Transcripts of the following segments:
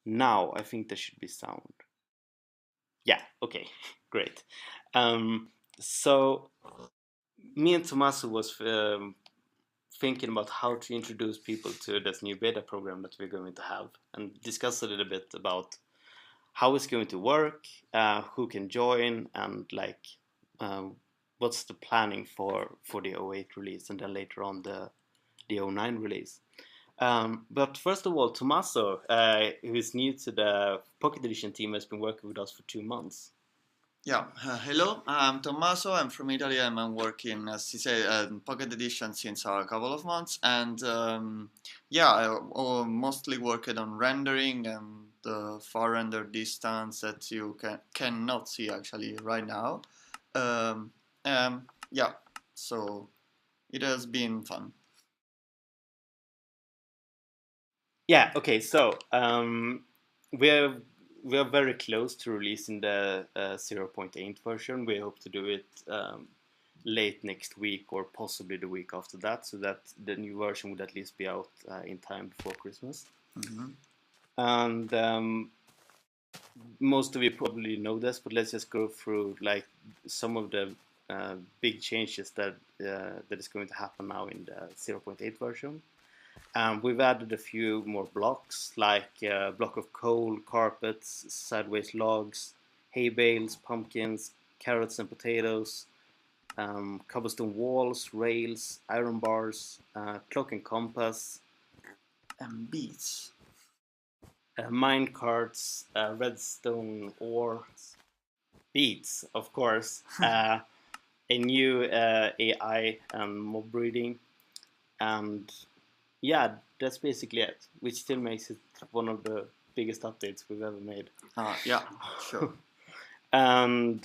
Now I think there should be sound. Yeah, okay, great. So me and Tommaso was thinking about how to introduce people to this new beta program that we're going to have, and discuss a little bit about how it's going to work, who can join, and like what's the planning for the '08 release, and then later on the '09 release. But first of all, Tommaso, who is new to the Pocket Edition team, has been working with us for 2 months. Yeah, hello, I'm Tommaso. I'm from Italy. I'm working, as you say, Pocket Edition since a couple of months, and yeah, I mostly worked on rendering and the far render distance that you cannot see actually right now. Um, yeah, so it has been fun. Yeah. Okay. So we're we're very close to releasing the 0.8 version. We hope to do it late next week or possibly the week after that, so that the new version would at least be out in time before Christmas. Mm-hmm. And most of you probably know this, but let's just go through like some of the big changes that is going to happen now in the 0.8 version. We've added a few more blocks, like a block of coal, carpets, sideways logs, hay bales, pumpkins, carrots and potatoes, cobblestone walls, rails, iron bars, clock and compass, And beats. mine carts, redstone ore, beats, of course, a new AI and mob breeding, and yeah, that's basically it, which still makes it one of the biggest updates we've ever made. Yeah, sure. And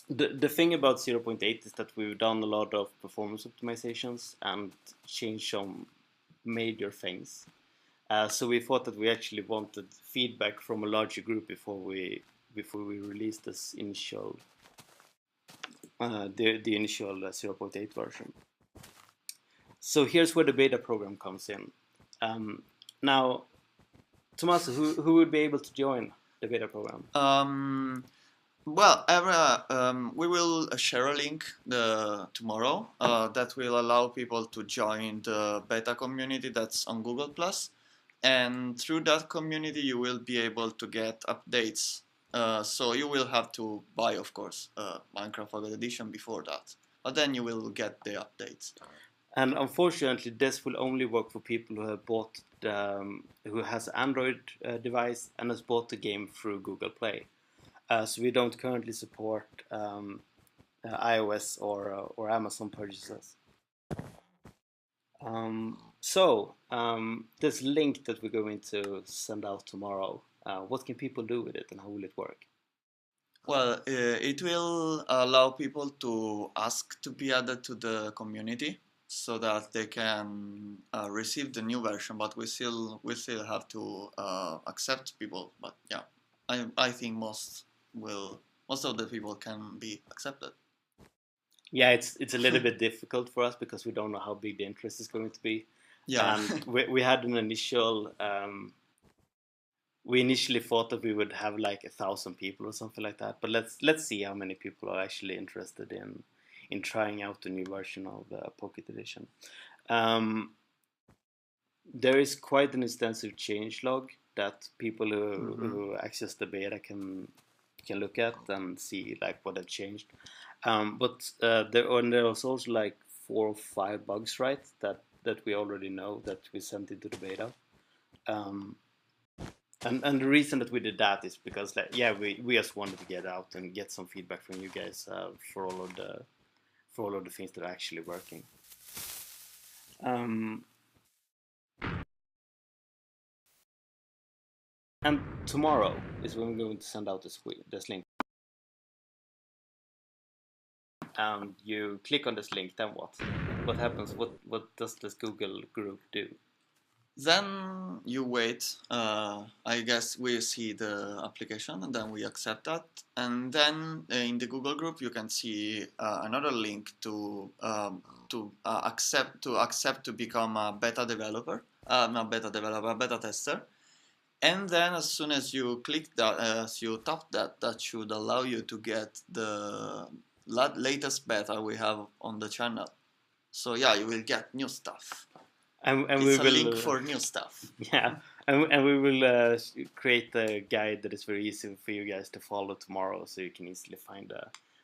the thing about 0.8 is that we've done a lot of performance optimizations and changed some major things. So we thought that we actually wanted feedback from a larger group before we released this initial the initial 0.8 version. So here's where the beta program comes in. Now, Tommaso, who would be able to join the beta program? Well, we will share a link tomorrow that will allow people to join the beta community that's on Google Plus, and through that community you will be able to get updates. So you will have to buy, of course, Minecraft Pocket Edition before that, but then you will get the updates. And unfortunately, this will only work for people who have bought who has Android device and has bought the game through Google Play. So we don't currently support iOS or Amazon purchases. This link that we're going to send out tomorrow, what can people do with it and how will it work? Well, it will allow people to ask to be added to the community so that they can receive the new version. But we still have to accept people. But yeah, I think most of the people can be accepted. Yeah, it's a little bit difficult for us because we don't know how big the interest is going to be. Yeah. And we had an initial we initially thought that we would have like 1,000 people or something like that, but let's see how many people are actually interested in trying out the new version of the Pocket Edition. um, there is quite an extensive change log that people who access the beta can look at and see like what have changed. But there was also like 4 or 5 bugs, right? That we already know that we sent into the beta. Um, and the reason that we did that is because like yeah we just wanted to get out and get some feedback from you guys for all of the things that are actually working. Um, and tomorrow is when we're going to send out this link. And you click on this link, then what? What happens? What does this Google group do? Then you wait. I guess we see the application and then we accept that. And then in the Google group, you can see another link to accept to become a beta developer, not beta developer, beta tester. And then as soon as you click that, as you tap that, that should allow you to get the latest beta we have on the channel. So yeah, you will get new stuff. And It's we a will link for new stuff. yeah, and we will create a guide that is very easy for you guys to follow tomorrow, so you can easily find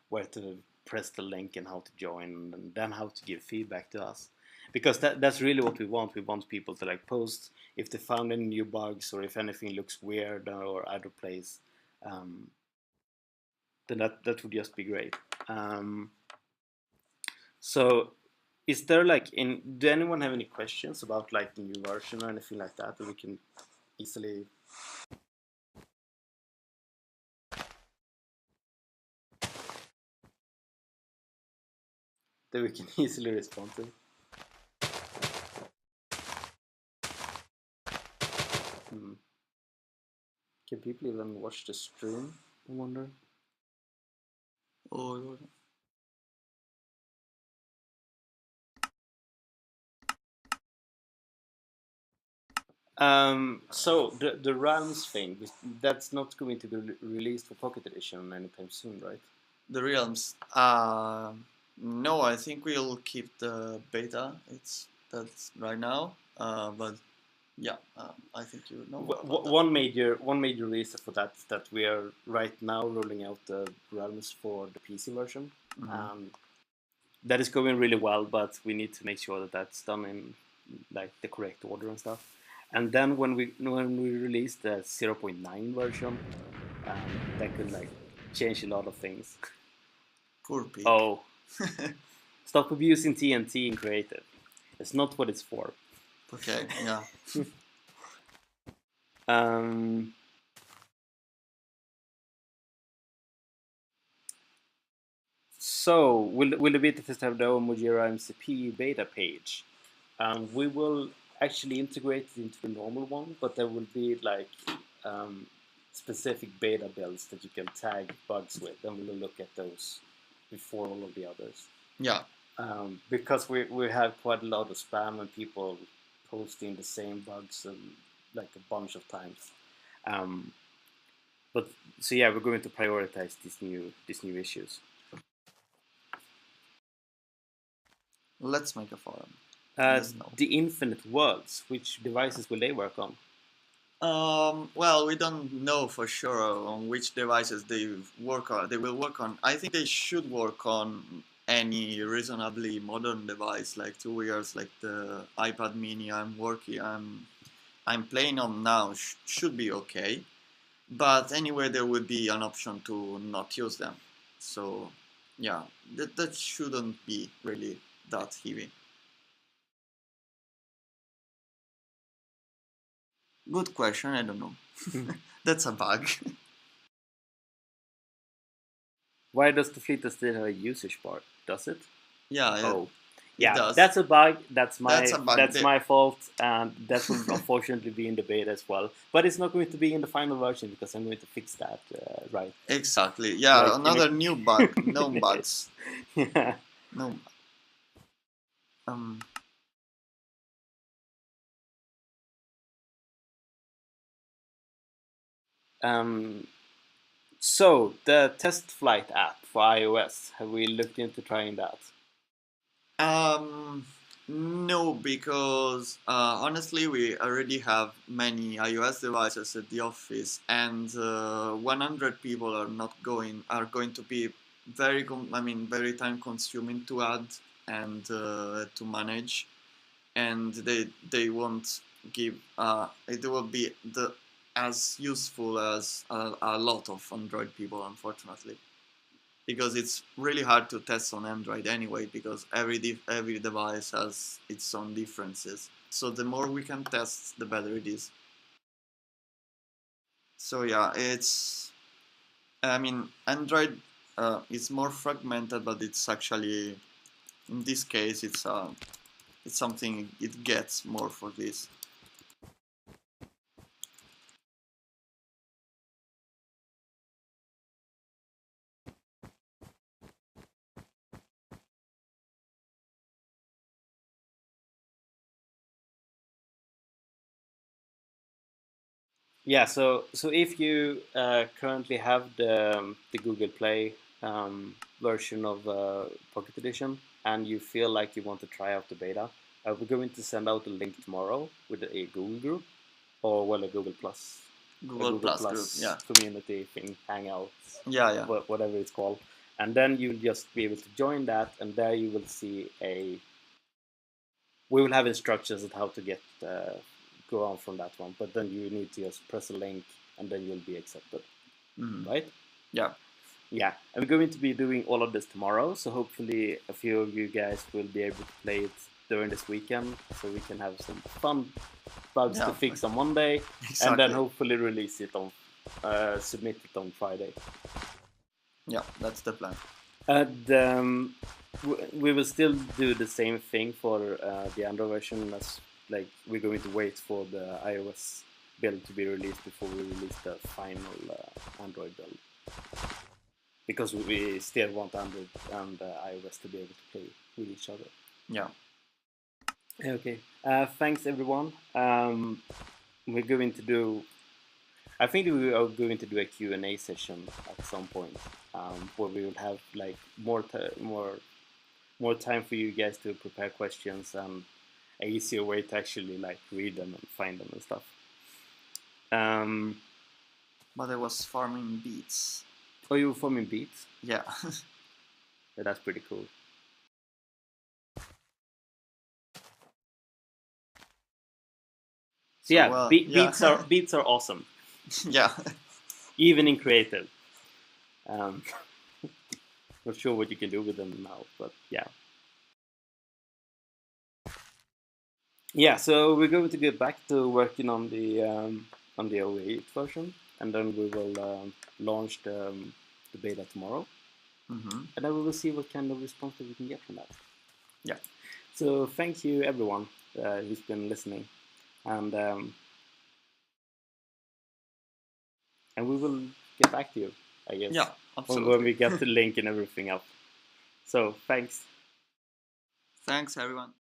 where to press the link and how to join, and then how to give feedback to us. Because that's really what we want. We want people to like post if they found any new bugs or if anything looks weird or out of place. Then that would just be great. So is there like do anyone have any questions about like the new version or anything like that we can easily easily respond to? Can people even watch the stream, I wonder? Oh, So the realms thing, that's not going to be released for Pocket Edition anytime soon, right? the realms. No, I think we'll keep the beta. That's right now. But yeah, I think you know about that. One major reason for that is that we are right now rolling out the realms for the PC version. That is going really well, but we need to make sure that that's done in like the correct order and stuff. And then when we release the 0.9 version, that could like change a lot of things. Poor pig. Oh, stop abusing TNT in creative. It's not what it's for. Okay, yeah. So will the beta test have their own Mojira MCP beta page? We will actually integrate it into the normal one, but there will be like specific beta builds that you can tag bugs with, and we will look at those before all of the others. Yeah. Because we have quite a lot of spam and people posting the same bugs like a bunch of times. But so yeah, we're going to prioritize these new issues. Let's make a forum. The Infinite Worlds, which devices will they work on? Well, we don't know for sure on which devices they will work on. I think they should work on any reasonably modern device, like 2 years, like the iPad Mini I'm playing on now should be okay. But anyway, there would be an option to not use them. So yeah, that shouldn't be really that heavy. Good question. I don't know. That's a bug. Why does the fleet still have a usage bar? Does it? Yeah. Oh, it yeah. does. That's a bug. That's a bug. my fault, and that will unfortunately be in the beta as well. But it's not going to be in the final version because I'm going to fix that. Right. Exactly. Yeah. Like another new bug. No bugs. Yeah. No. So the test flight app for iOS, have we looked into trying that? No, because honestly, we already have many iOS devices at the office, and 100 people are going to be very time consuming to add and to manage, and they won't give it will be as useful as a lot of Android people, unfortunately, because it's really hard to test on Android anyway, because every device has its own differences. So the more we can test, the better it is. So yeah, Android is more fragmented, but it's actually, in this case, it's something it gets more for this. Yeah, so if you currently have the Google Play version of Pocket Edition and you feel like you want to try out the beta, we're going to send out a link tomorrow with a Google group or well a Google Plus, Google Plus group. Yeah. community thing, Hangouts, Yeah. whatever it's called, and then you'll just be able to join that, and there you will see we will have instructions on how to get go on from that one, but then you need to just press a link and then you'll be accepted. Right? Yeah. Yeah, and we're going to be doing all of this tomorrow, so hopefully a few of you guys will be able to play it during this weekend, so we can have some fun bugs to fix on Monday, and then hopefully release it on, submit it on Friday. Yeah, that's the plan. And we will still do the same thing for the Android version, as like we're going to wait for the iOS build to be released before we release the final Android build, because we still want Android and iOS to be able to play with each other. Yeah. Okay. Thanks everyone. We're going to do. I think we are going to do a Q&A session at some point, where we will have like more time for you guys to prepare questions and an easier way to actually like read them and find them and stuff. But I was farming beets. Oh, you were farming beets? Yeah. Yeah, that's pretty cool. So yeah, beets are awesome. Yeah. Even in creative. Not sure what you can do with them now, but yeah. Yeah, so we're going to get back to working on the 08 version, and then we will launch the beta tomorrow, and then we will see what kind of response that we can get from that. Yeah. So thank you everyone who's been listening, and we will get back to you, I guess. Yeah, absolutely. When we get the link and everything up. So thanks. Thanks everyone.